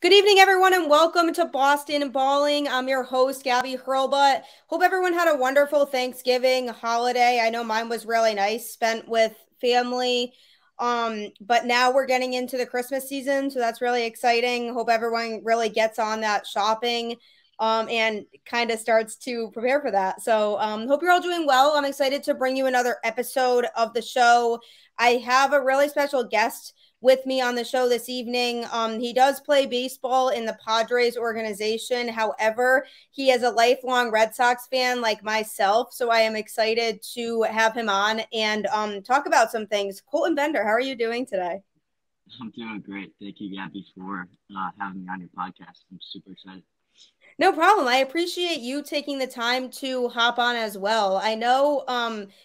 Good evening, everyone, and welcome to Boston Balling. I'm your host, Gabby Hurlbut. Hope everyone had a wonderful Thanksgiving holiday. I know mine was really nice, spent with family. But now we're getting into the Christmas season, so that's really exciting. Hope everyone really gets on that shopping and kind of starts to prepare for that. So hope you're all doing well. I'm excited to bring you another episode of the show. I have a really special guest with me on the show this evening. He does play baseball in the Padres organization. However, he is a lifelong Red Sox fan like myself. So I am excited to have him on and talk about some things. Colton Bender, how are you doing today? I'm doing great. Thank you, Gabby, for having me on your podcast. I'm super excited. No problem. I appreciate you taking the time to hop on as well. I know,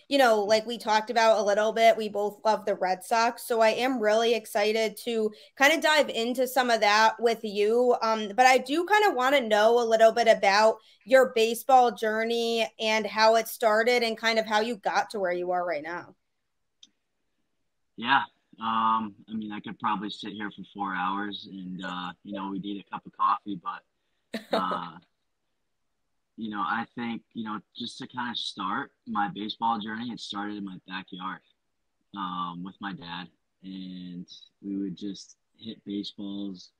like we talked about a little bit, we both love the Red Sox. So I am really excited to kind of dive into some of that with you. But I do kind of want to know a little bit about your baseball journey and how it started and kind of how you got to where you are right now. Yeah. I could probably sit here for 4 hours and, we need a cup of coffee, but uh, I think, just to kind of start my baseball journey, it started in my backyard with my dad. And we would just hit baseballs.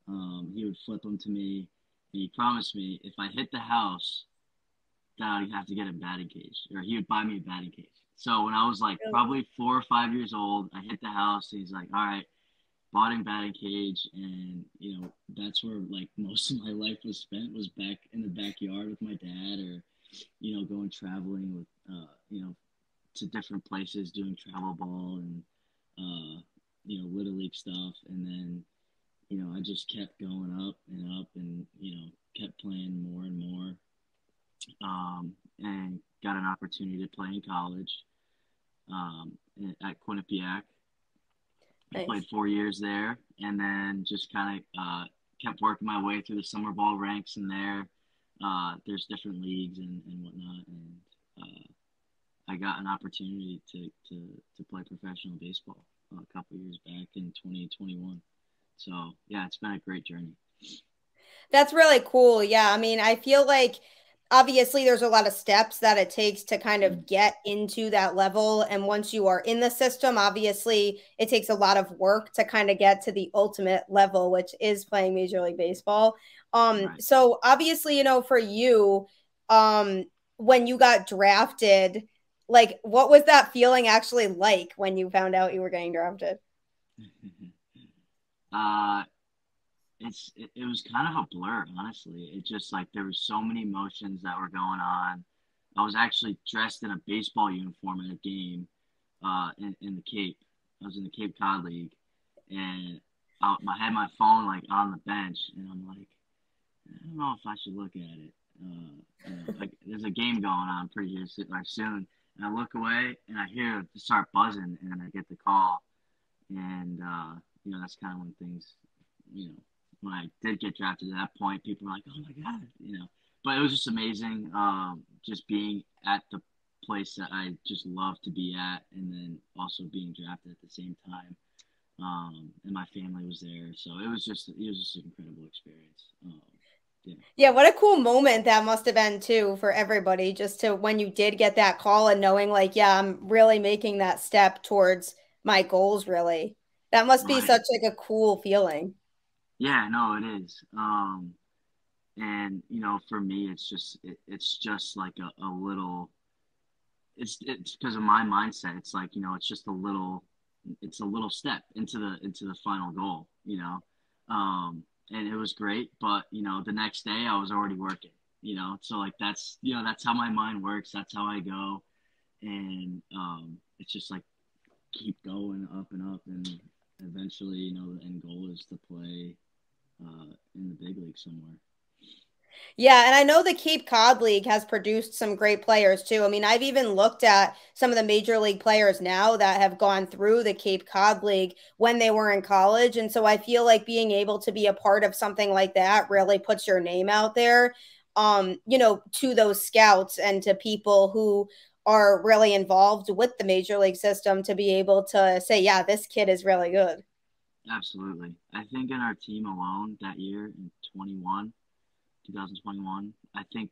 He would flip them to me. And he promised me if I hit the house, that I'd have to get a batting cage, or he would buy me a batting cage. So when I was like probably 4 or 5 years old, I hit the house. And he's like, all right, bought a batting cage, and that's where like most of my life was spent, was back in the backyard with my dad, or going traveling with to different places, doing travel ball and little league stuff. And then I just kept going up and kept playing more and more, and got an opportunity to play in college at Quinnipiac. I Nice. played 4 years there, and then just kind of kept working my way through the summer ball ranks. And there's different leagues and whatnot, and I got an opportunity to play professional baseball a couple years back in 2021. So yeah, it's been a great journey. That's really cool. Yeah. I mean, I feel like obviously there's a lot of steps that it takes to kind of get into that level. And once you are in the system, obviously it takes a lot of work to kind of get to the ultimate level, which is playing Major League Baseball. Right. So obviously, for you, when you got drafted, like what was that feeling actually like when you found out you were getting drafted? uh, it was kind of a blur, honestly. It just like there was so many emotions that were going on. I was actually dressed in a baseball uniform at a game in the Cape. I was in the Cape Cod League, and I had my phone like on the bench, and I'm like, I don't know if I should look at it. Like there's a game going on pretty soon, and I look away and I hear it start buzzing, and then I get the call, and that's kind of when things, you know, when I did get drafted at that point, people were like, "Oh my god," But it was just amazing, just being at the place that I just love to be at, and then also being drafted at the same time. And my family was there, so it was just an incredible experience. Yeah. Yeah, what a cool moment that must have been too for everybody, just to when you did get that call and knowing like, yeah, I'm really making that step towards my goals, really. That must be Right. such like a cool feeling. Yeah. No, it is. And for me, it's just like a little. It's because of my mindset. It's like it's just it's a little step into the final goal. And it was great, but the next day I was already working. So like that's how my mind works. That's how I go, and it's just like keep going up and up, and eventually the end goal is to play in the big league somewhere. Yeah, and I know the Cape Cod League has produced some great players too. I mean, I've even looked at some of the major league players now that have gone through the Cape Cod League when they were in college. And so I feel like being able to be a part of something like that really puts your name out there, to those scouts and to people who are really involved with the major league system to be able to say, yeah, this kid is really good. Absolutely. I think in our team alone that year in 2021, I think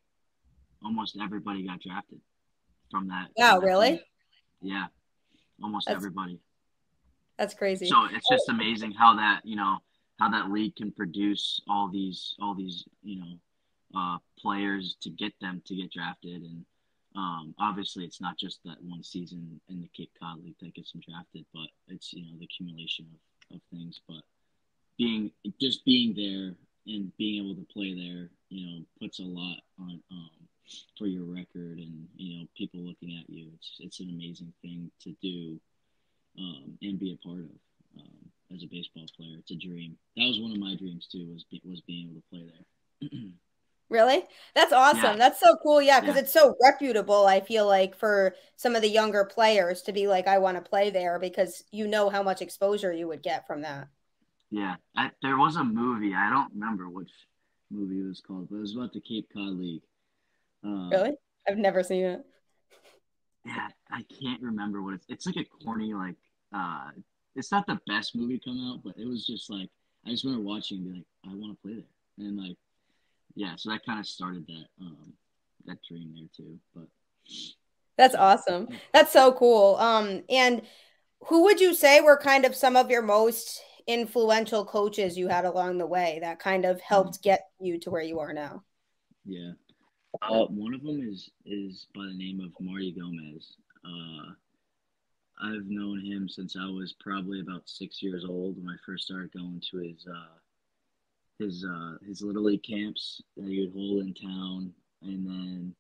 almost everybody got drafted from Wow, that team. really? Yeah, almost That's everybody. that's crazy. So it's just amazing how how that league can produce all these players to get them to get drafted. And obviously it's not just that one season in the Cape Cod League that gets them drafted, but it's the accumulation of things. But being just being there and being able to play there, puts a lot on for your record, and people looking at you. It's an amazing thing to do, and be a part of, as a baseball player. It's a dream. That was one of my dreams too. Was being able to play there. Really? That's Yeah, awesome. That's so cool. Yeah, because yeah, it's so reputable, I feel like, for some of the younger players to be like, I want to play there because you know how much exposure you would get from that. yeah. There was a movie. I don't remember which movie it was called, but it was about the Cape Cod League. Uh, Really? I've never seen it. yeah, I can't remember what it's like a corny like. Uh, it's not the best movie come out, but it was just like I just remember watching and be like, I want to play there, and like yeah, so that kind of started that dream there too. But That's so awesome. yeah. That's so cool. And who would you say were kind of some of your most influential coaches you had along the way that kind of Mm, helped get you to where you are now? yeah. One of them is by the name of Marty Gomez. I've known him since I was probably about 6 years old when I first started going to his little league camps that he would hold in town, and then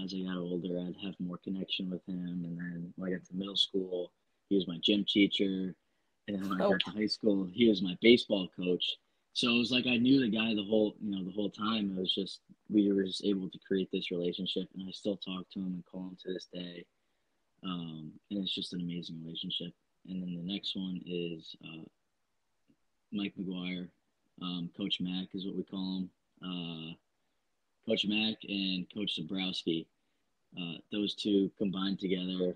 as I got older, I'd have more connection with him, and then when I got to middle school, he was my gym teacher, and then when I Oh, got to high school, he was my baseball coach. So it was like I knew the guy the whole time. It was just we were just able to create this relationship, and I still talk to him and call him to this day. And it's just an amazing relationship. And then the next one is Mike McGuire, Coach Mac is what we call him. Coach Mac and Coach Zabrowski. Those two combined together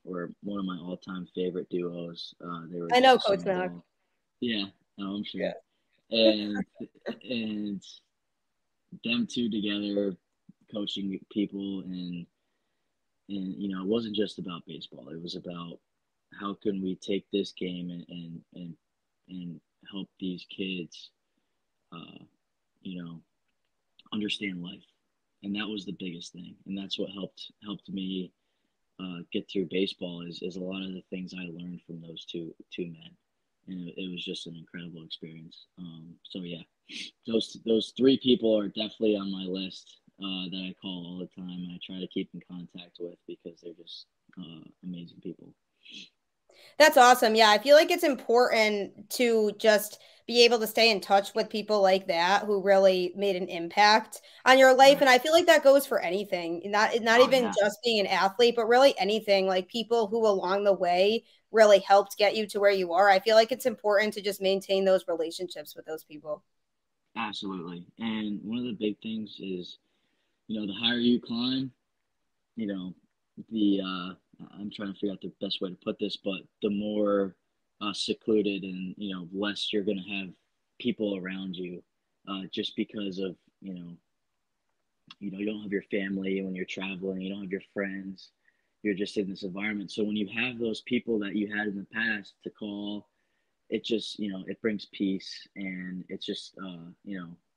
were one of my all-time favorite duos. They were I know just so Coach Mac. involved. Yeah, no, I'm sure. Yeah. And them two together, coaching people, and it wasn't just about baseball. It was about how can we take this game and help these kids, uh, you know, understand life, and that was the biggest thing, and that's what helped me get through baseball is a lot of the things I learned from those two men, and it was just an incredible experience. So yeah, those three people are definitely on my list that I call all the time. I try to keep in contact with because they're just amazing people. That's awesome. Yeah, I feel like it's important to just be able to stay in touch with people like that who really made an impact on your life. Right. And I feel like that goes for anything, not Oh even yeah, just being an athlete, but really anything, like people who along the way really helped get you to where you are. I feel like it's important to just maintain those relationships with those people. absolutely. And one of the big things is, the higher you climb, you know, the I'm trying to figure out the best way to put this, but the more secluded and less you're going to have people around you, just because of you don't have your family when you're traveling, you don't have your friends, you're just in this environment. So when you have those people that you had in the past to call, it just it brings peace, and it's just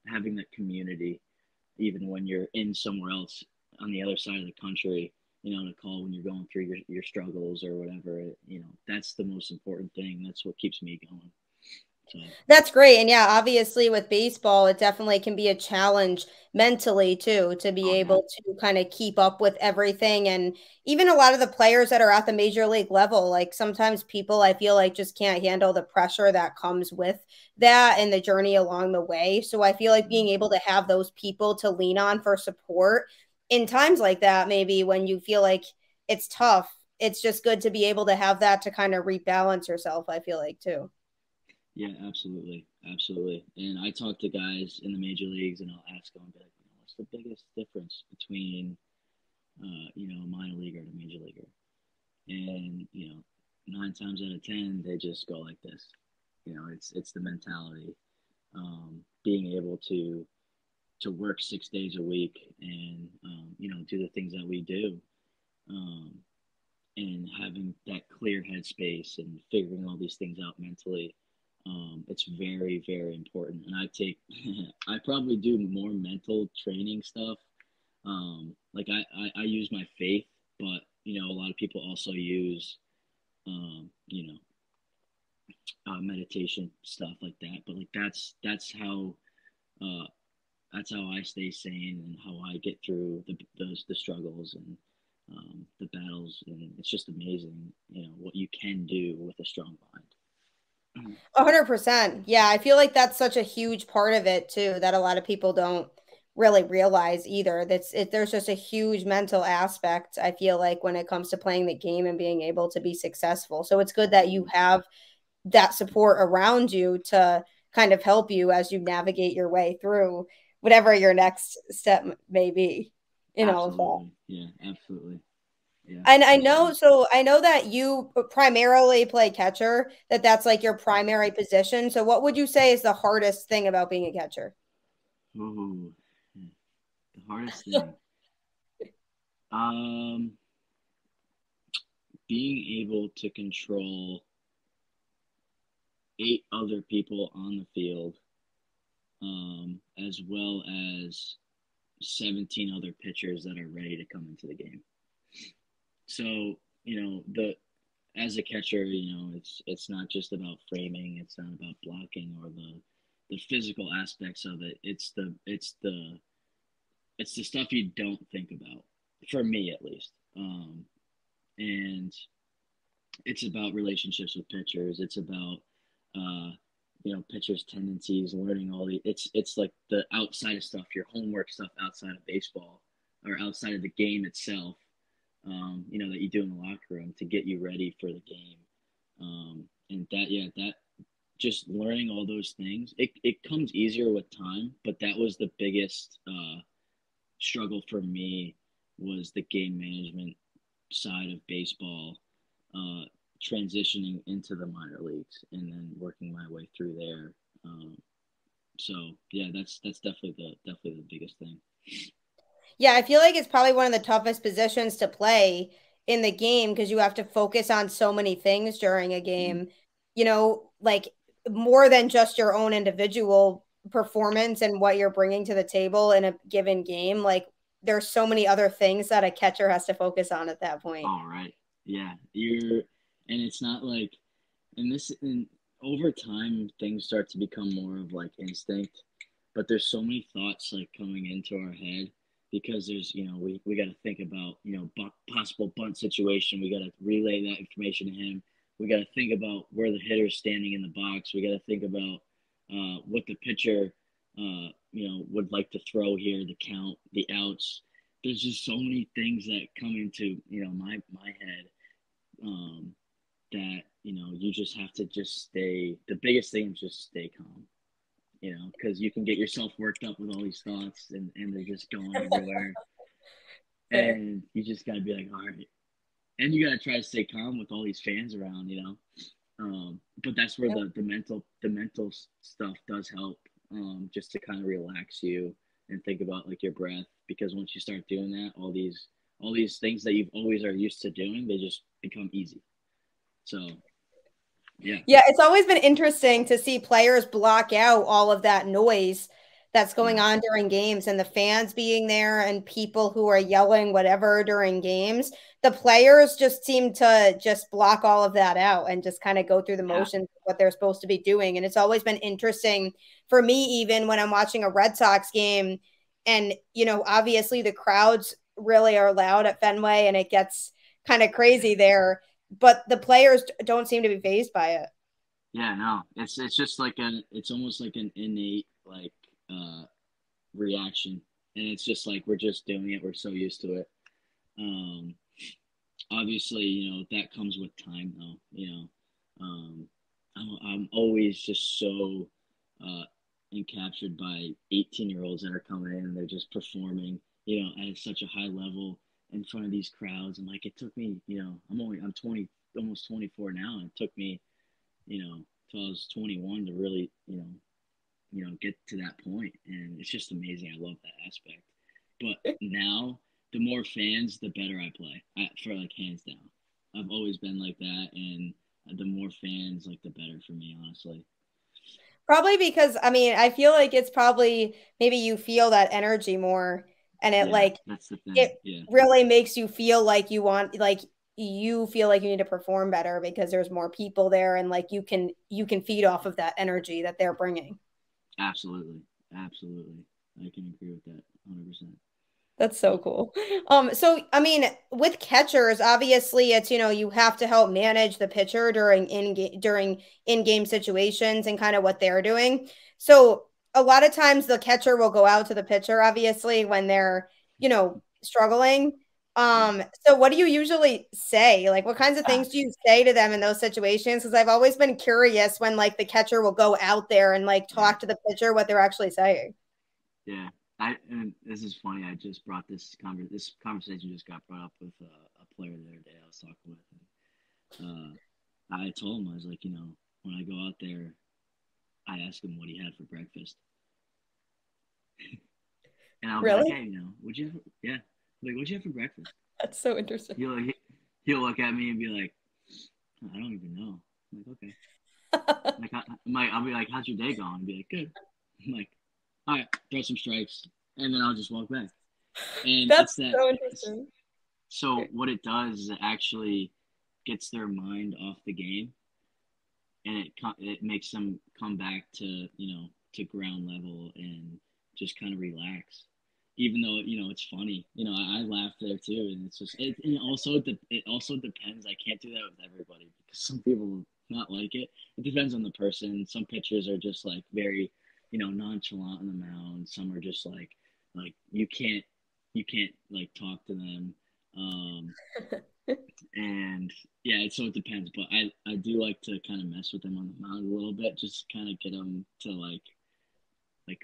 having that community even when you're in somewhere else on the other side of the country, to call when you're going through your struggles or whatever. That's the most important thing. That's what keeps me going. So, That's great. And yeah, obviously with baseball, it definitely can be a challenge mentally too, to be oh yeah, able to kind of keep up with everything. And even a lot of the players that are at the major league level, like sometimes people I feel like just can't handle the pressure that comes with that and the journey along the way. So I feel like being able to have those people to lean on for support in times like that, maybe when you feel like it's tough, it's just good to be able to have that to kind of rebalance yourself, I feel like too. yeah, absolutely, absolutely. And I talk to guys in the major leagues, and I'll ask them, be like, what's the biggest difference between, a minor leaguer and a major leaguer? And 9 times out of 10, they just go like this. it's the mentality, being able to work 6 days a week and do the things that we do, um, and having that clear headspace and figuring all these things out mentally. It's very, very important. And I take, I probably do more mental training stuff. Like I use my faith, but a lot of people also use, um, you know, meditation stuff like that. But like uh, that's how I stay sane and how I get through the struggles and the battles. And it's just amazing, what you can do with a strong mind. 100%. Yeah, I feel like that's such a huge part of it too that a lot of people don't really realize either. There's just a huge mental aspect, I feel like, when it comes to playing the game and being able to be successful. So it's good that you have that support around you to kind of help you as you navigate your way through whatever your next step may be in all of that. Absolutely. Yeah, absolutely. Yeah, And I know, absolutely. so I know that you primarily play catcher, that's like your primary position. So what would you say is the hardest thing about being a catcher? Ooh, the hardest thing. Um, Being able to control 8 other people on the field, as well as 17 other pitchers that are ready to come into the game. So, the as a catcher, it's not just about framing, it's not about blocking or the physical aspects of it. It's the stuff you don't think about, for me at least. And it's about relationships with pitchers. It's about pitchers' tendencies, learning all the. It's like the outside of stuff, your homework stuff outside of baseball or outside of the game itself. That you do in the locker room to get you ready for the game. And that just learning all those things, it comes easier with time, but that was the biggest struggle for me, was the game management side of baseball, uh, transitioning into the minor leagues and then working my way through there. So yeah, that's definitely the biggest thing. Yeah, I feel like it's probably one of the toughest positions to play in the game because you have to focus on so many things during a Mm. game, like more than just your own individual performance and what you're bringing to the table in a given game. Like there's so many other things that a catcher has to focus on at that point. All right, yeah, and it's not like, and over time things start to become more of like instinct, but there's so many thoughts like coming into our head because there's we got to think about possible bunt situation, we got to relay that information to him, we got to think about where the hitter's standing in the box, we got to think about what the pitcher would like to throw here, the count, the outs. There's just so many things that come into my head, that you just have to just stay. The biggest thing is just stay calm, because you can get yourself worked up with all these thoughts, and they're just going everywhere, and you just gotta be like, all right, and you gotta try to stay calm with all these fans around, but that's where the mental stuff does help, just to kind of relax you and think about like your breath, because once you start doing that, all these things that you've always are used to doing, they just become easy. So yeah. Yeah, it's always been interesting to see players block out all of that noise that's going Yeah. on during games and the fans being there and people who are yelling whatever during games. The players just seem to just block all of that out and just kind of go through the Yeah. motions of what they're supposed to be doing. And it's always been interesting for me, even when I'm watching a Red Sox game. And, obviously the crowds really are loud at Fenway and it gets kind of crazy there, but the players don't seem to be fazed by it. Yeah, no, it's just like it's almost like an innate like reaction, and it's just like we're just doing it. We're so used to it. Um, Obviously, that comes with time, though. I'm always just so uh, encaptured by 18-year-olds that are coming in and they're just performing, at such a high level in front of these crowds. And like it took me, I'm 20, almost 24 now, and it took me, till I was 21 to really, get to that point, and it's just amazing. I love that aspect. But now, the more fans, the better I play. For like hands down, I've always been like that, and the more fans, like the better for me, honestly. Probably because I mean, I feel like it's probably maybe you feel that energy more and it Yeah, like that's the thing. it Yeah, really makes you feel like you feel like you need to perform better because there's more people there and like you can feed off of that energy that they're bringing. absolutely, absolutely. I can agree with that 100%. That's so cool. So I mean, with catchers, obviously it's, you have to help manage the pitcher during in-game situations and kind of what they're doing. So a lot of times the catcher will go out to the pitcher, obviously, when they're, struggling. Yeah. So what do you usually say? Like what kinds of things do you say to them in those situations? Because I've always been curious when like the catcher will go out there and like Right. talk to the pitcher what they're actually saying. Yeah. And this is funny. I just brought this conversation just got brought up with a player the other day I was talking with. And, I told him, I was like, when I go out there, I ask him what he had for breakfast, and I'll be like, Really? hey, would you have, yeah, like, what'd you have for breakfast? That's so interesting. He'll look at me and be like, I don't even know. I'm like, okay. Like, I'll be like, how's your day going? And be like, good. I'm like, all right, throw some strikes, and then I'll just walk back. And That's it's that. so interesting. So what it does is it actually gets their mind off the game, and it makes them come back to to ground level and just kind of relax. Even though it's funny, I laugh there too, and it's just it also depends. I can't do that with everybody because some people will not like it. It depends on the person. Some pitchers are just like very nonchalant on the mound. Some are just like you can't like talk to them. Um, and yeah, so it depends. But I do like to kind of mess with them on the mound a little bit, just to kind of get them to like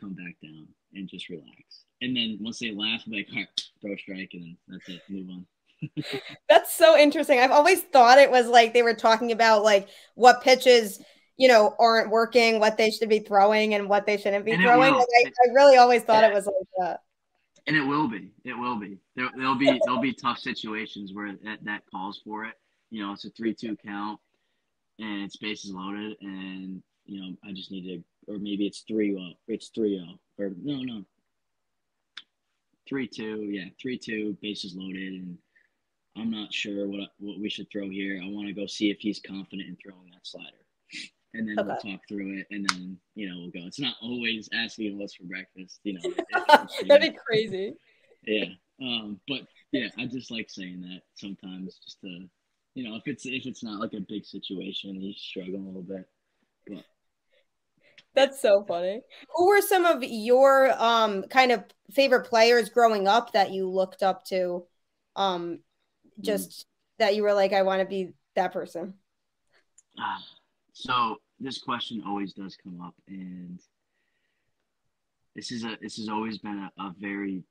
come back down and just relax. And then once they laugh, I'm like, all right, throw a strike, and then that's it, move on. That's so interesting. I've always thought it was like they were talking about like what pitches, aren't working, what they should be throwing and what they shouldn't be And it throwing. will. Like I really always thought it was like that. And it will be. It will be. There'll be tough situations where that calls for it. It's a 3-2 count, and it's bases loaded, and I just need to, or maybe it's 3-0. It's 3-0, or no, 3-2. Yeah, 3-2, bases loaded, and I'm not sure what we should throw here. I want to go see if he's confident in throwing that slider, and then we'll Okay. talk through it, and then we'll go. It's not always asking him what's for breakfast. That'd be crazy. Yeah. But yeah, I just like saying that sometimes, just to if it's not like a big situation, he's struggling a little bit, but yeah. That's so funny. Who were some of your kind of favorite players growing up that you looked up to? Um Mm. just that you were like, I want to be that person. So this question always does come up, and this has always been a very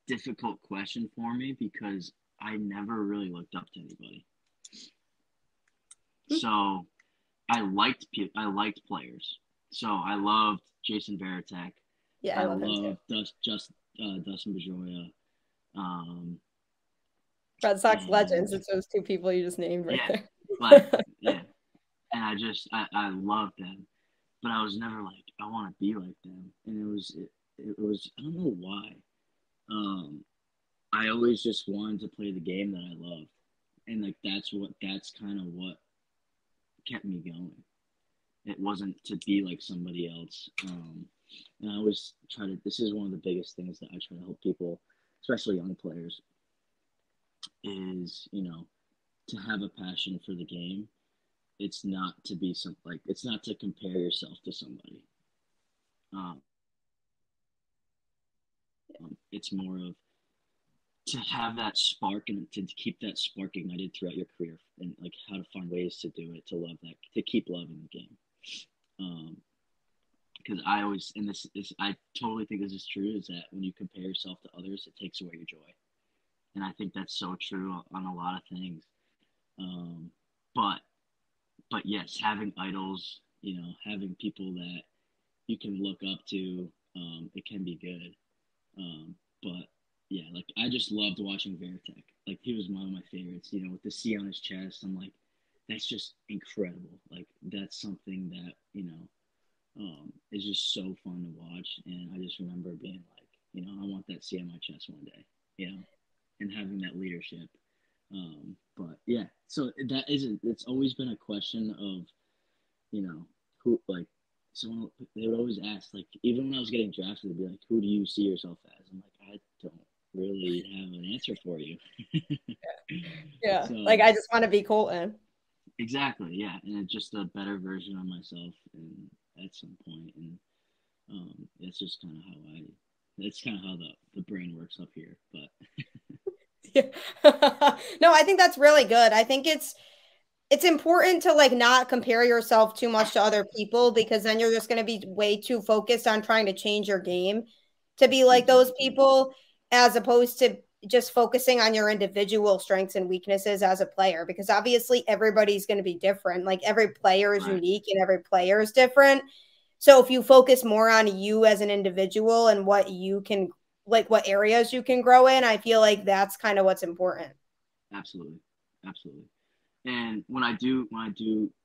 difficult question for me because I never really looked up to anybody. So I liked players. So I loved Jason Varitek. Yeah, I I love him too. loved Dustin Pedroia. Um, Red Sox and legends. It's those two people you just named right yeah, like there. yeah, and I loved them, but I was never like I want to be like them, and it was I don't know why. Um, I always just wanted to play the game that I loved, and like that's kind of what kept me going. It wasn't to be like somebody else. And I always try to. This is one of the biggest things that I try to help people, especially young players, is to have a passion for the game. It's not to be it's not to compare yourself to somebody. Um, it's more of to have that spark and to keep that spark ignited throughout your career, and like how to find ways to do it, to love that, to keep loving the game. Um, because I always, and this I totally think this is true, is that when you compare yourself to others, it takes away your joy, and I think that's so true on a lot of things. Um, but but yes, having idols having people that you can look up to, it can be good. But yeah, like I just loved watching Veritek. Like he was one of my favorites. With the C on his chest, I'm like, that's just incredible. Like that's something that is just so fun to watch. And I just remember being like, I want that C on my chest one day. And having that leadership. But yeah, so it's always been a question of, who, like, someone, they would always ask, like, even when I was getting drafted, they'd be like, who do you see yourself as? I'm like, I don't really have an answer for you. Yeah. So, Like, I just want to be Colton. exactly. Yeah. And it's just a better version of myself. And at some point, and that's just kind of that's kind of how the brain works up here. But Yeah. No, I think that's really good. I think it's important to like not compare yourself too much to other people, because then you're just going to be way too focused on trying to change your game to be like those exactly. people, as opposed to just focusing on your individual strengths and weaknesses as a player, because obviously everybody's going to be different. Like every player is Right. unique and every player is different. So if you focus more on you as an individual and what you can, like what areas you can grow in, I feel like that's kind of what's important. Absolutely. Absolutely. And when I do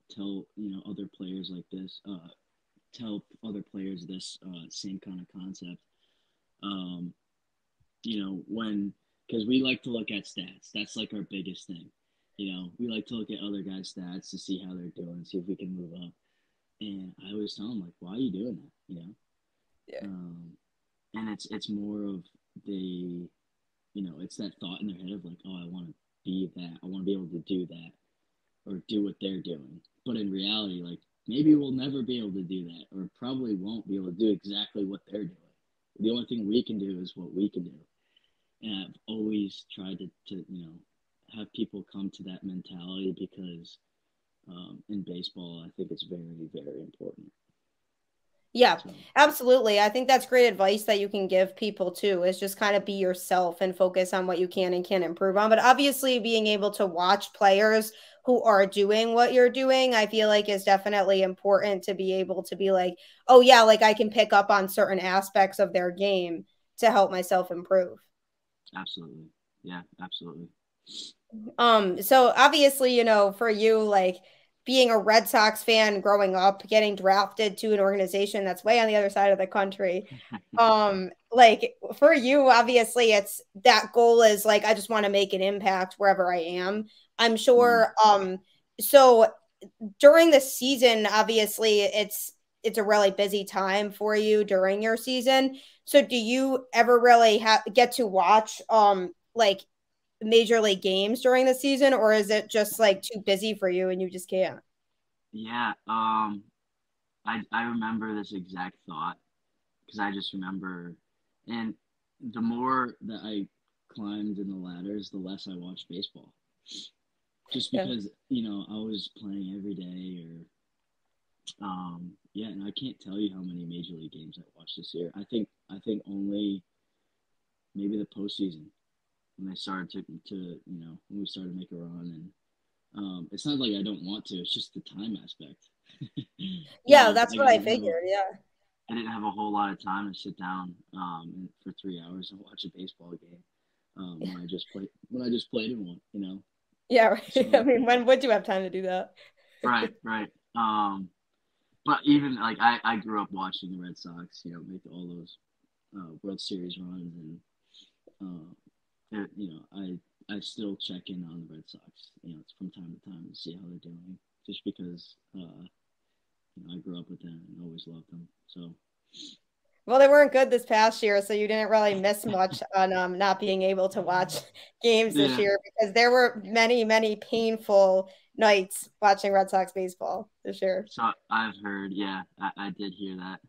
tell other players like this, tell other players this same kind of concept, um, when because we like to look at stats. That's like our biggest thing. We like to look at other guys' stats to see how they're doing, see if we can move up. And I always tell them like, why are you doing that? Yeah. Um, and it's more of the, it's that thought in their head of like, oh, I want to be that. I want to be able to do that or do what they're doing. But in reality, like maybe we'll never be able to do that, or probably won't be able to do exactly what they're doing. The only thing we can do is what we can do. And I've always tried to have people come to that mentality because in baseball, I think it's very, very important. Yeah, So absolutely. I think that's great advice that you can give people too, is just kind of be yourself and focus on what you can and can't improve on. But obviously, being able to watch players who are doing what you're doing, I feel like is definitely important to be able to be like, oh, yeah, like I can pick up on certain aspects of their game to help myself improve. absolutely, yeah, absolutely. So obviously, for you, like being a Red Sox fan growing up, getting drafted to an organization that's way on the other side of the country. Like for you, obviously it's that goal is like I just want to make an impact wherever I am. I'm Mhm. sure so during the season, obviously it's a really busy time for you during your season. So do you ever really get to watch like major league games during the season, or is it just like too busy for you and you just can't? Yeah, I remember this exact thought because I just remember, and the more that I climbed in the ladders, the less I watched baseball. Just Yeah. because I was playing every day, or yeah, and I can't tell you how many major league games I watched this year. I think only maybe the postseason when they started to when we started to make a run, and it's not like I don't want to. It's just the time aspect. Yeah, that's Like what I figured. Yeah. I didn't have a whole lot of time to sit down for 3 hours and watch a baseball game when I just played in one. Yeah, right. I So mean, when would you have time to do that? right, right. But even like I grew up watching the Red Sox, make all those World Series runs, and I still check in on the Red Sox, from time to time to see how they're doing, just because I grew up with them and always loved them. So Well, they weren't good this past year, so you didn't really miss much on not being able to watch games this yeah, year, because there were many, many painful nights watching Red Sox baseball this year. so I've heard, yeah, I did hear that,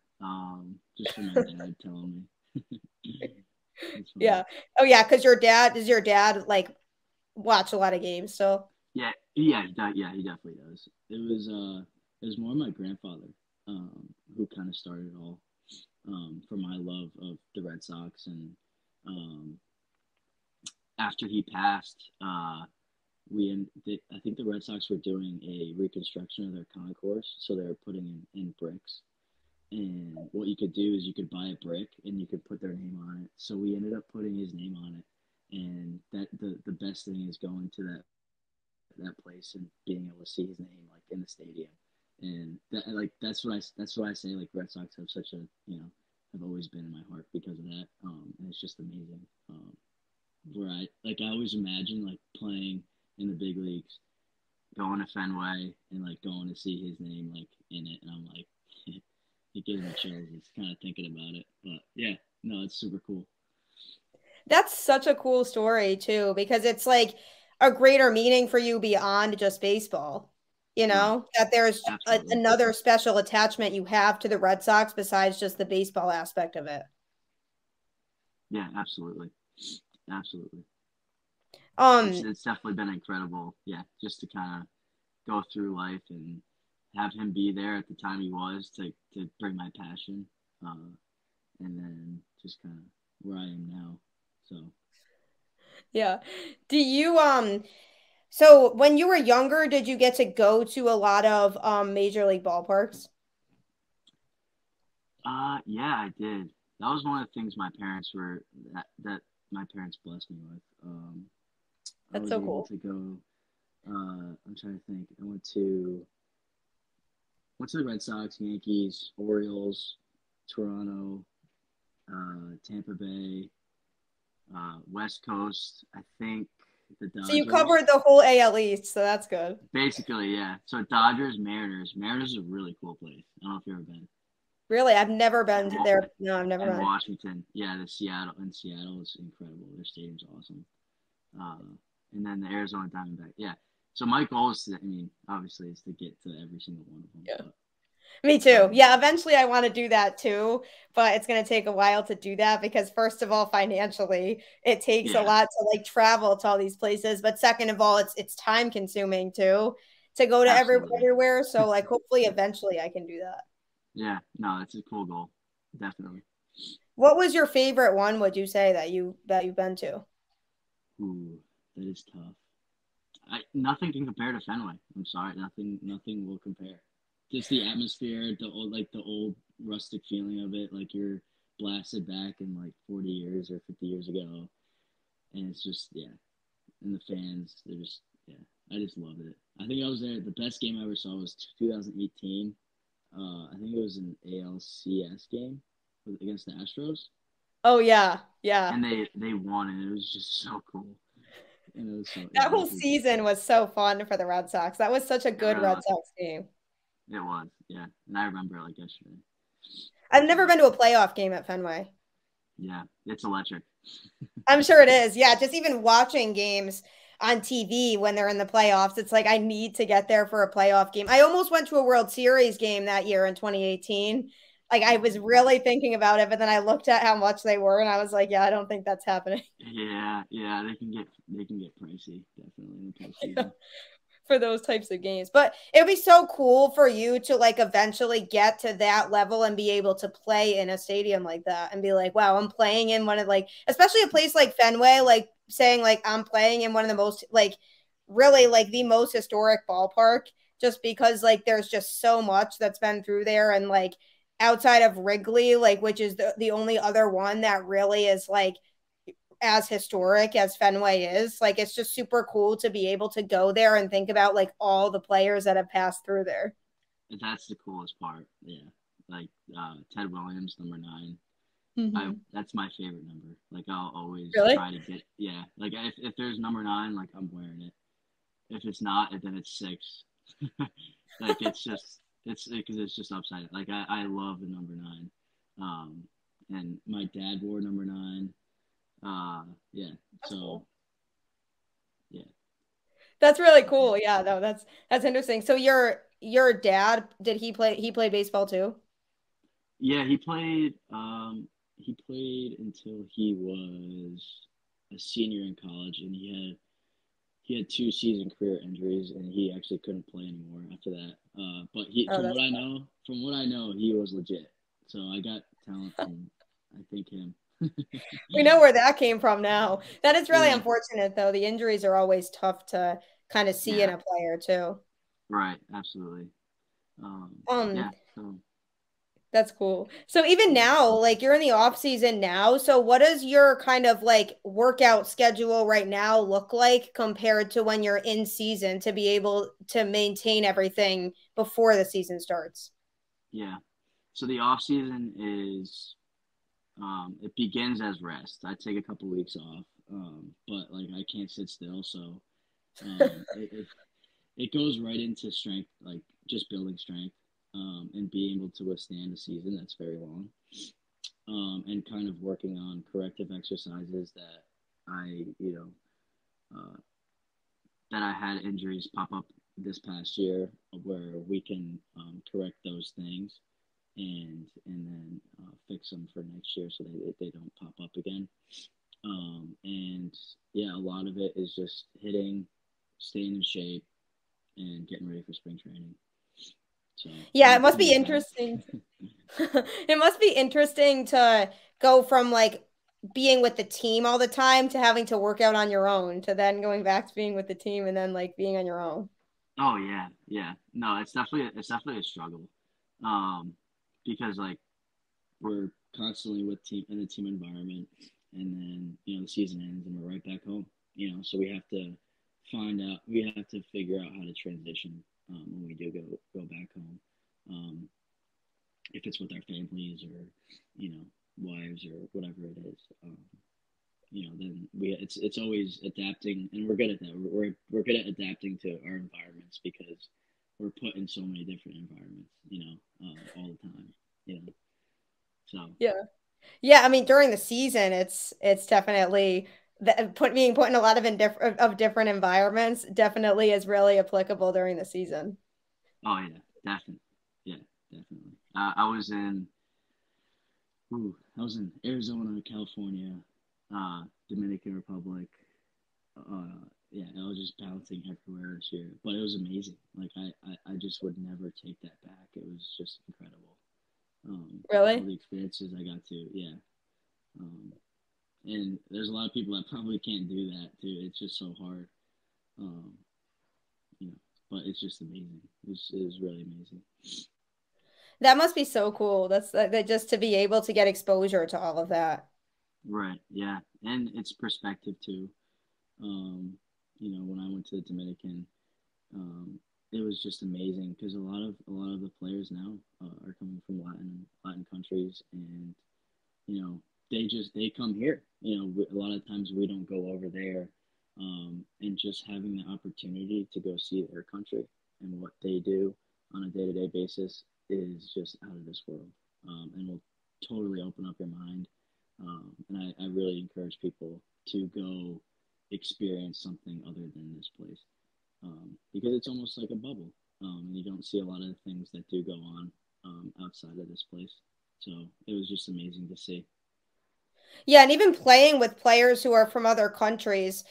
just from my dad telling me. It's funny. Yeah. Oh yeah, because does your dad like watch a lot of games? So Yeah, yeah, he definitely does. It was more my grandfather, who kind of started it all, for my love of the Red Sox, and um, after he passed, I think the Red Sox were doing a reconstruction of their concourse, so they were putting in bricks. And what you could do is you could buy a brick and you could put their name on it. So we ended up putting his name on it. And that the best thing is going to that place and being able to see his name like in the stadium. And that like that's what I say like Red Sox have such a have always been in my heart because of that. And it's just amazing. Where I always imagine like playing in the big leagues, going to Fenway and like going to see his name like in it, and I'm like, it gives me chills just kind of thinking about it. But yeah, no, it's super cool. That's such a cool story too, because it's like a greater meaning for you beyond just baseball. Right, That there's absolutely. another special attachment you have to the Red Sox besides just the baseball aspect of it. Yeah, absolutely, absolutely. Um, It's definitely been incredible. Yeah, just to kind of go through life and have him be there at the time he was to bring my passion, and then just kind of where I am now. So yeah. Do you so when you were younger, did you get to go to a lot of major league ballparks? yeah, I did. That was one of the things my parents were that my parents blessed me with. I That's was so able cool. to go. I'm trying to think. I went to the Red Sox, Yankees, Orioles, Toronto, Tampa Bay, West Coast. I think the So you Dodgers. covered the whole AL East, so that's good. Basically, yeah. So Dodgers, Mariners. Mariners is a really cool place. I don't know if you've ever been. Really, I've never been And, to there. No, I've never and been. Washington. Yeah, Seattle is incredible. Their stadium's awesome. Uh, and then the Arizona Diamondback. Yeah. So my goal is to, I mean, obviously, is to get to every single one of them. Yeah. But Me too. um, Yeah, eventually I want to do that too, but it's going to take a while to do that because first of all, financially, it takes a yeah, lot to like travel to all these places, but second of all, it's time consuming too to go to absolutely. everywhere. So like hopefully eventually I can do that. Yeah. No, it's a cool goal. Definitely. What was your favorite one, would you say that you've been to? Ooh, that is tough. Nothing can compare to Fenway. I'm sorry, nothing will compare. Just the atmosphere, the old rustic feeling of it, like you're blasted back in like 40 years or 50 years ago, and it's just yeah, and the fans, they're just yeah, I just loved it. I think I was there. The best game I ever saw was 2018. I think it was an ALCS game against the Astros, Oh yeah. Yeah. and they won, and it was just so cool. And it was so yeah, That it whole was legit. season was so fun for the Red Sox. That was such a It good really Red was. Sox game. It was, yeah. And I remember it like yesterday. I've So never been to a playoff game at Fenway. yeah, it's electric. I'm sure it is. Yeah, just even watching games on TV when they're in the playoffs, it's like I need to get there for a playoff game. I almost went to a World Series game that year in 2018. Like I was really thinking about it, but then I looked at how much they were and I was like, yeah, I don't think that's happening. Yeah, yeah, they can get pricey definitely in the postseason. For those types of games. But it would be so cool for you to like eventually get to that level and be able to play in a stadium like that and be like, wow, I'm playing in one of like, especially a place like Fenway, like saying like I'm playing in one of the most like really like the most historic ballpark just because like there's just so much that's been through there and like outside of Wrigley, like which is the only other one that really is like as historic as Fenway is. Like it's just super cool to be able to go there and think about like all the players that have passed through there. That's the coolest part. Yeah, like Ted Williams, number 9. I Mm-hmm. That's my favorite number. Like I'll always Really? try to get yeah. Like if there's number 9, like I'm wearing it. If it's not, then it's 6. Like it's because it's just upside. Like I love the number 9. Um, and my dad wore number 9. Yeah. That's So cool. yeah. That's really cool. Yeah, no, that's interesting. So your dad, did he played baseball too? Yeah, he played. He played until he was a senior in college, and he had 2 season career injuries, and he actually couldn't play anymore after that. But Oh, that's from what I know, he was legit. So I got talent from, I think him. we know where that came from now. That is really Yeah, unfortunate though. The injuries are always tough kind of see in Yeah. a player too. Right. Absolutely. Um, Yeah. So That's cool. So even mhm. now, like you're in the off season now. So what does your kind of like workout schedule right now look like compared to when you're in season to be able to maintain everything before the season starts? Yeah. So the off season is it begins as rest. I take a couple weeks off, but like I can't sit still, so it goes right into strength, like just building strength, and being able to withstand a season that's very long, and kind of working on corrective exercises that I, uh, that I had injuries pop up this past year where we can correct those things and then fix them for next year so they don't pop up again. And yeah, a lot of it is just hitting, staying in shape, and getting ready for spring training. So Yeah, it must I'm be excited. interesting. It must be interesting to go from like being with the team all the time to having to work out on your own to then going back to being with the team and then like being on your own. Oh yeah, yeah. No, it's definitely a struggle, um, because like we're constantly with team in the team environment, and then the season ends and we're right back home. So we have to figure out how to transition when we do go back home. Um, if it's with our families or wives or whatever it is. Then it's always adapting, and we're good at that. We're good at adapting to our environments because we're put in so many different environments, all the time. You know, so Yeah. Yeah, I mean during the season it's definitely being put in a lot of different environments definitely is really applicable during the season. oh yeah, definitely, yeah, definitely. I was in Arizona, California, Dominican Republic. Yeah, I was just bouncing everywhere this year, but it was amazing. Like I just would never take that back. It was just incredible. All Really? the experiences I got to, yeah. Um, and there's a lot of people that probably can't do that too. It's just so hard, um, you know. But it's just amazing. It was really amazing. That must be so cool. That's that just to be able to get exposure to all of that. Right. Yeah, and it's perspective too. Um, when I went to the Dominican, um, it was just amazing because a lot of the players now are coming from Latin countries, and you know they come here. A lot of times we don't go over there, and just having the opportunity to go see their country and what they do on a day-to-day basis is just out of this world, and will totally open up your mind. And I really encourage people to go experience something other than this place, because it's almost like a bubble, and you don't see a lot of the things that do go on outside of this place. So it was just amazing to see. Yeah, and even playing with players who are from other countries,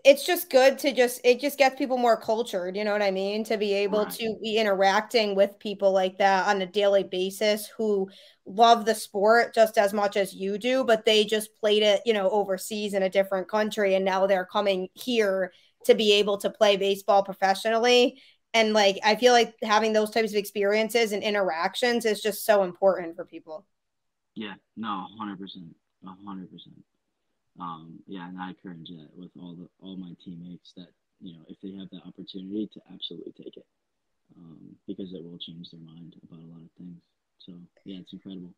it's just good to just it just gets people more cultured, you know what I mean? To be able Right. to be interacting with people like that on a daily basis who love the sport just as much as you do, but they just played it, overseas in a different country and now they're coming here to be able to play baseball professionally. And like I feel like having those types of experiences and interactions is just so important for people. Yeah. No. 100%. 100%. Yeah, and I encourage that with all my teammates that if they have the opportunity to absolutely take it, because it will change their mind about a lot of things. So yeah, it's incredible.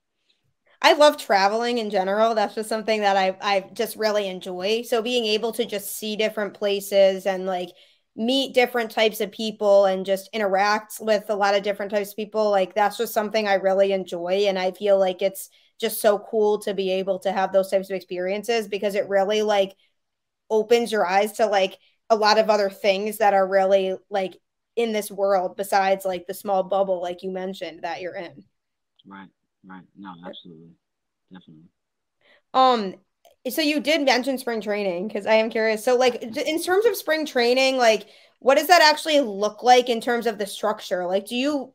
I love traveling in general. That's just something that I just really enjoy. So being able to just see different places and like meet different types of people and just interact with a lot of different types of people, like that's just something I really enjoy. And I feel like it's just so cool to be able to have those types of experiences because it really like opens your eyes to like a lot of other things that are really like in this world besides like the small bubble like you mentioned that you're in. Right. Right. No, absolutely, definitely. Um, so you did mention spring training because I am curious. So, like, in terms of spring training, like, what does that actually look like in terms of the structure? Like, do you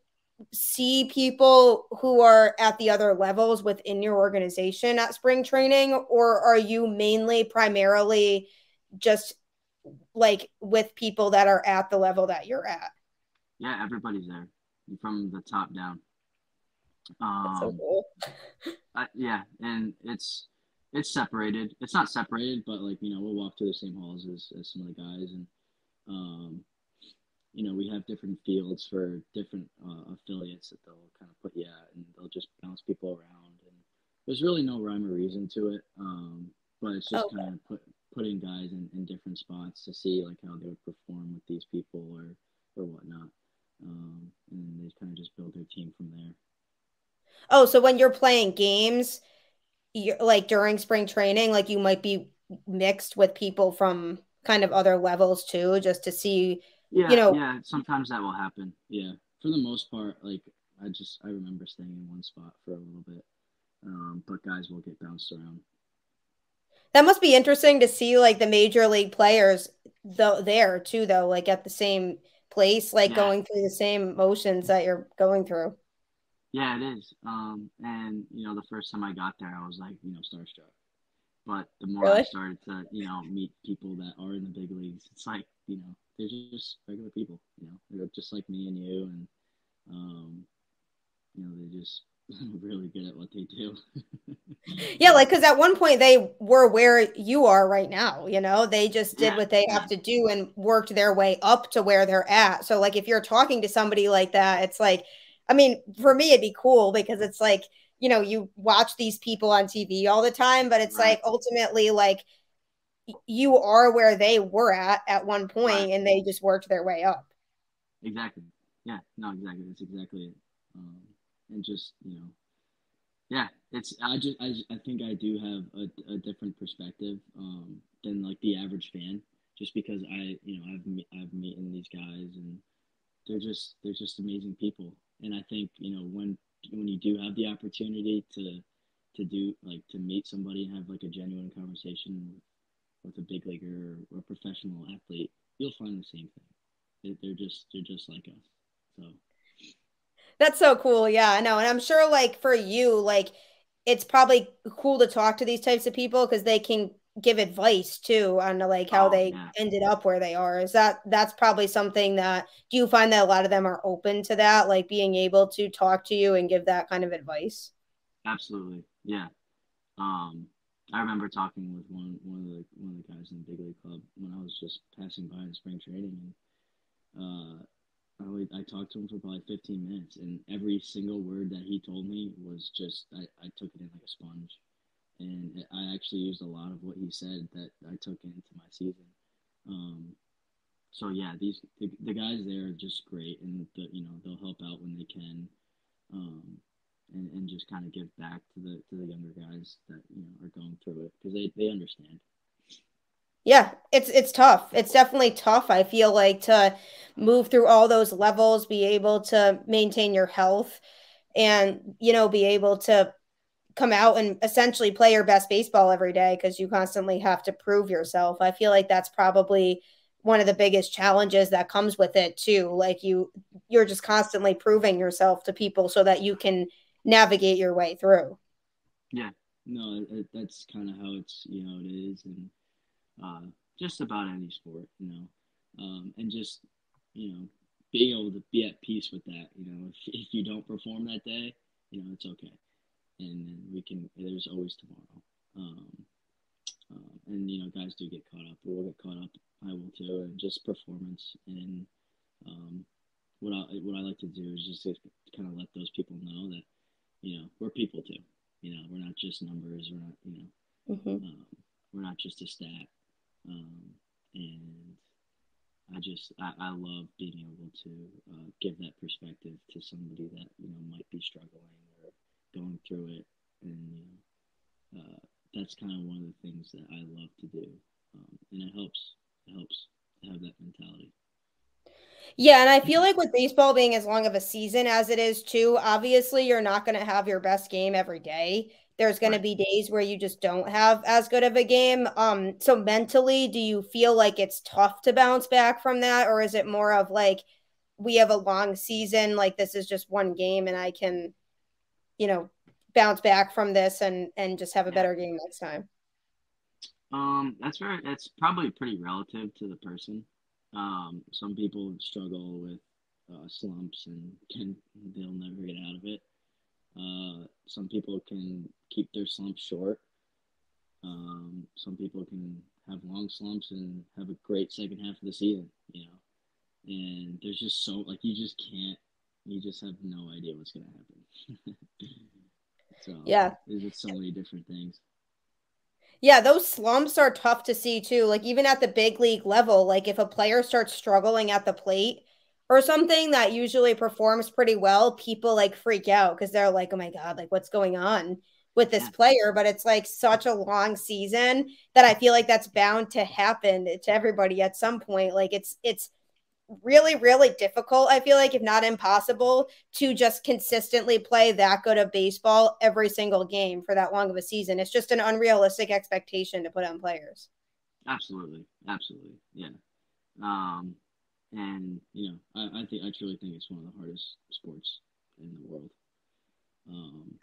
see people who are at the other levels within your organization at spring training, or are you mainly primarily just like with people that are at the level that you're at? Yeah, everybody's there from the top down. That's so Um, cool. yeah, and it's separated. It's not separated, but like we'll walk through the same halls as some of the guys, and um, we have different fields for different affiliates that they'll kind of put you at, and they'll just bounce people around. And there's really no rhyme or reason to it, but it's just Okay. kind of putting guys in different spots to see like how they would perform with these people or whatnot, and they kind of just build their team from there. Oh, so when you're playing games, you're like during spring training, like you might be mixed with people from kind of other levels too, just to see, you Yeah, know, yeah. Sometimes that will happen. Yeah, for the most part, like I remember staying in one spot for a little bit, but guys will get bounced around. that must be interesting to see like the major league players though there too, though, like at the same place, like Yeah, going through the same motions that you're going through. yeah, it is. And the first time I got there, I was like, starstruck. But the more I Really? started to, meet people that are in the big leagues, it's like, they're just regular people. They're just like me and you, and um, they're just really good at what they do. Yeah, like because at one point they were where you are right now, they just did Yeah, what they yeah, have to do and worked their way up to where they're at. So, like, if you're talking to somebody like that, it's like, I mean, for me, it'd be cool because it's like, you watch these people on TV all the time, but it's right, like ultimately, like, you are where they were at one right, point and they just worked their way up. exactly. Yeah, no, exactly. That's exactly it. And just yeah, I think I do have a different perspective than like the average fan, just because I've meeting these guys, and they're just amazing people. And I think when you do have the opportunity to do like to meet somebody and have like a genuine conversation with a big leaguer or a professional athlete, you'll find the same thing. They're just like us. So That's so cool. Yeah, I know. And I'm sure like for you, like it's probably cool to talk to these types of people because they can give advice too on like how oh they yeah, ended up where they are. That's probably something that do you find that a lot of them are open to that, like being able to talk to you and give that kind of advice? absolutely, yeah. Um, I remember talking with one of the guys in the big league club when I was just passing by in spring training, and I talked to him for probably 15 minutes, and every single word that he told me was just I took it in like a sponge, and I actually used a lot of what he said that I took into my season. Um, so yeah, the guys there are just great, and they'll help out when they can, um, and just kind of give back to the younger guys that are going through it because they understand. Yeah, it's tough. It's definitely tough. I feel like to move through all those levels, be able to maintain your health and, be able to come out and essentially play your best baseball every day because you constantly have to prove yourself. I feel like that's probably one of the biggest challenges that comes with it too. Like you're just constantly proving yourself to people so that you can navigate your way through. Yeah, no, that's kind of how it is, and just about any sport, and just being able to be at peace with that. If you don't perform that day, it's okay, and then we can. There's always tomorrow. And guys do get caught up. We'll get caught up. I will too, and just performance. And um, what I like to do is just to kind of let those people know that we're people too. We're not just numbers. Mm-hmm. We're not just a stat. Um, and I love being able to give that perspective to somebody that might be struggling or going through it, and that's kind of one of the things that I love to do, and it helps to have that mentality. Yeah, and I feel like with baseball being as long of a season as it is too, obviously you're not going to have your best game every day. There's going to Right. be days where you just don't have as good of a game. So mentally, do you feel like it's tough to bounce back from that, or is it more of like we have a long season, like this is just one game and I can, you know, bounce back from this and just have a Yeah. better game next time? That's probably pretty relative to the person. Some people struggle with slumps and they'll never get out of it. Some people can keep their slumps short. Some people can have long slumps and have a great second half of the season, And there's just so, like, you just have no idea what's going to happen. So, Yeah. there's just so many different things. Yeah, those slumps are tough to see too. Like even at the big league level, like if a player starts struggling at the plate or something that usually performs pretty well, people like freak out because they're like, "Oh my God, like what's going on with this Yeah. player?" But it's like such a long season that I feel like that's bound to happen to everybody at some point. Like it's really, really difficult, I feel like, if not impossible, to just consistently play that good of baseball every single game for that long of a season. It's just an unrealistic expectation to put on players. Absolutely. Absolutely. Yeah. Um, and, I truly think it's one of the hardest sports in the world.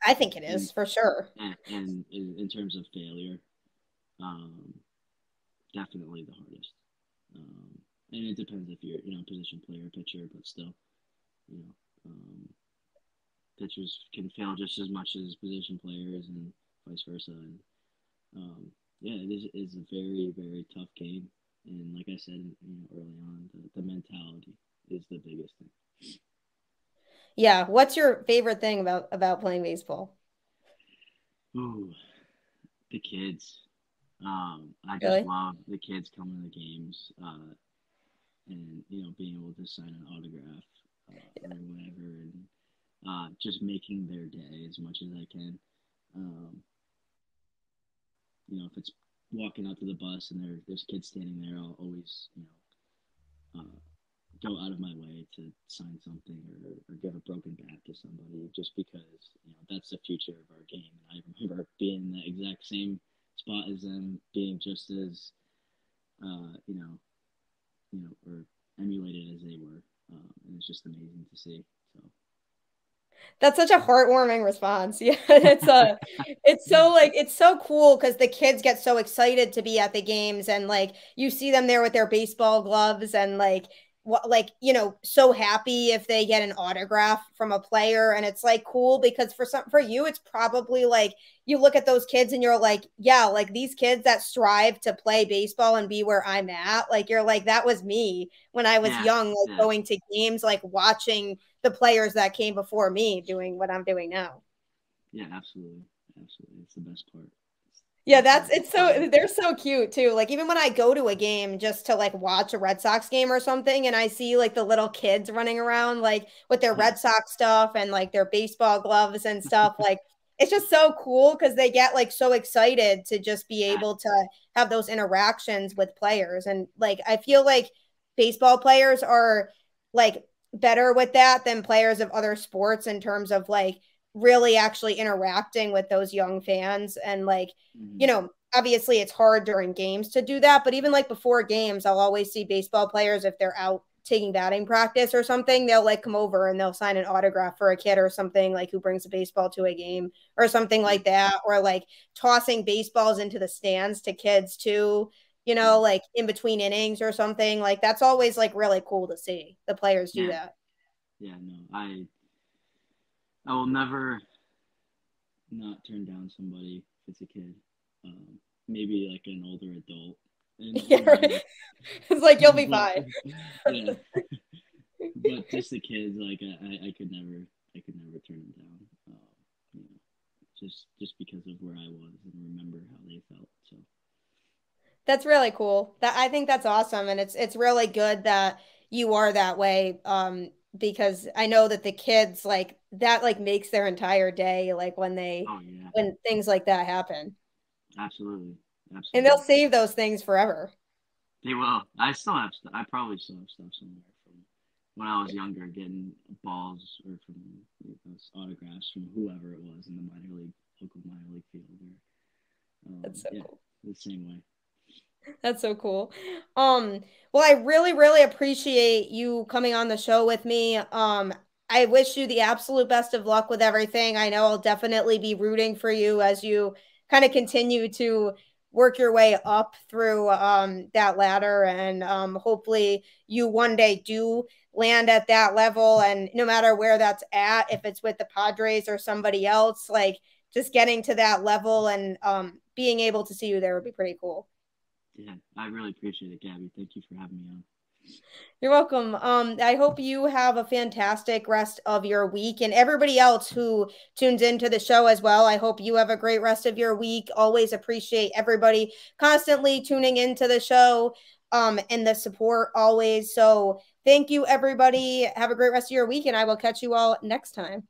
I think it And, is for sure. and in terms of failure, um, definitely the hardest. And it depends if you're, position player, pitcher, but still, you know, um, pitchers can fail just as much as position players and vice versa. And yeah, it is a very, very tough game. And like I said, early on, the mentality is the biggest thing. Yeah. What's your favorite thing about playing baseball? Ooh, the kids. I just Really? love the kids coming to the games, and being able to sign an autograph or whatever, and just making their day as much as I can. Um, if it's walking out to the bus and there's kids standing there, I'll always go out of my way to sign something or give a broken bat to somebody, just because that's the future of our game. And I remember being in the exact same spot as them, being just as uh, you know or emulated as they were, and it's just amazing to see. So. That's such a heartwarming response. Yeah, it's so cool because the kids get so excited to be at the games and like you see them there with their baseball gloves and like what like so happy if they get an autograph from a player and it's like cool because for you it's probably like you look at those kids and you're like, yeah, like these kids that strive to play baseball and be where I'm at, like you're like that was me when I was Yeah, young, like yeah, going to games, like watching the players that came before me doing what I'm doing now. yeah, absolutely, absolutely. It's the best part. It's Yeah, definitely the it's best part. so they're so cute too. Like even when I go to a game just to like watch a Red Sox game or something and I see like the little kids running around like with their Yeah, Red Sox stuff and like their baseball gloves and stuff, like it's just so cool because they get like so excited to just be yeah, able to have those interactions with players. And like I feel like baseball players are like better with that than players of other sports in terms of like really actually interacting with those young fans and like mm-hmm. obviously it's hard during games to do that, but even like before games, I'll always see baseball players if they're out taking batting practice or something, they'll like come over and they'll sign an autograph for a kid or something like who brings a baseball to a game or something Yeah, like that, or like tossing baseballs into the stands to kids too, yeah, like in between innings or something. Like that's always like really cool to see the players do yeah, that. yeah. No, I will never not turn down somebody if it's a kid. Maybe like an older adult Yeah, in my right. life, It's like you'll be but fine. yeah, but just the kids, like I could never turn them down. You know, just because of where I was and remember how they felt. So. That's really cool. That I think that's awesome, and it's really good that you are that way. Because I know that the kids like that like makes their entire day like Oh yeah, when things like that happen, absolutely, and they'll absolutely. save those things forever. They will. I still have. I probably still have stuff somewhere from when I was younger, getting balls or from autographs from whoever it was in the local minor league field. Or, That's so yeah, cool. the same way. That's so cool. Um, well, I really, really appreciate you coming on the show with me. I wish you the absolute best of luck with everything. I know I'll definitely be rooting for you as you kind of continue to work your way up through that ladder. And hopefully you one day do land at that level. And no matter where that's at, if it's with the Padres or somebody else, like just getting to that level and being able to see you there would be pretty cool. Yeah, I really appreciate it, Gabby. Thank you for having me on. You're welcome. I hope you have a fantastic rest of your week, and everybody else who tunes into the show as well. I hope you have a great rest of your week. Always appreciate everybody constantly tuning into the show, and the support always. So thank you, everybody. Have a great rest of your week, and I will catch you all next time.